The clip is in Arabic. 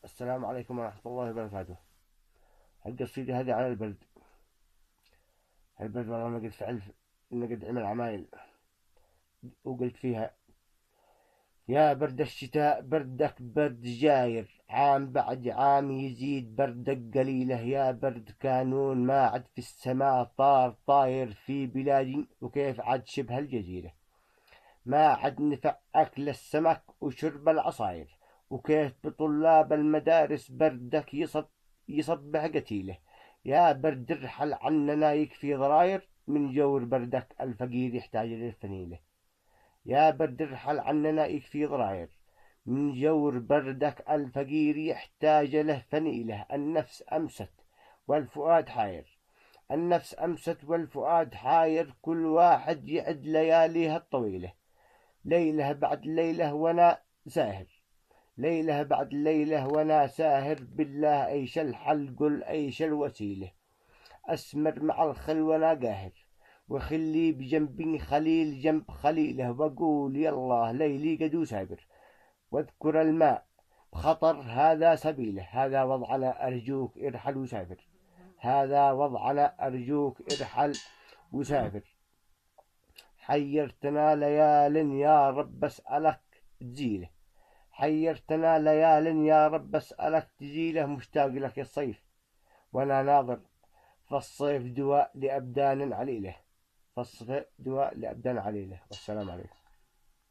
السلام عليكم ورحمة الله وبركاته. القصيدة هذه على البرد. البرد والله نقد فعل، نقد عمل عمايل. وقلت فيها: يا برد الشتاء بردك برد جاير، عام بعد عام يزيد بردك قليله. يا برد كانون ما عد في السماء طار طاير في بلادي، وكيف عد شبه الجزيرة ما عد نفع أكل السمك وشرب العصاير. وكيف بطلاب المدارس بردك يصبح قتيله. يا برد ارحل عننا يكفي ضراير، من جور بردك الفقير يحتاج للفنيلة. يا برد ارحل عننا يكفي ضراير، من جور بردك الفقير يحتاج له فنيلة. النفس أمست والفؤاد حاير، النفس أمست والفؤاد حاير، كل واحد يعد لياليه الطويلة. ليلة بعد ليلة وانا ساهر، ليلة بعد ليلة وانا ساهر. بالله ايش الحل؟ قل ايش الوسيلة؟ اسمر مع الخل وانا قاهر، وخلي بجنبي خليل جنب خليله. واقول يالله ليلي قد سابر، واذكر الماء بخطر هذا سبيله. هذا وضعنا ارجوك ارحل وسافر، هذا وضعنا ارجوك ارحل وسافر. حيرتنا ليال يا رب اسألك تزيله، حيرتنا ليال يا رب اسألك تزيله. مشتاق لك يا الصيف وانا ناظر، فالصيف دواء لأبدان عليله، فالصيف دواء لأبدان عليله. والسلام عليكم.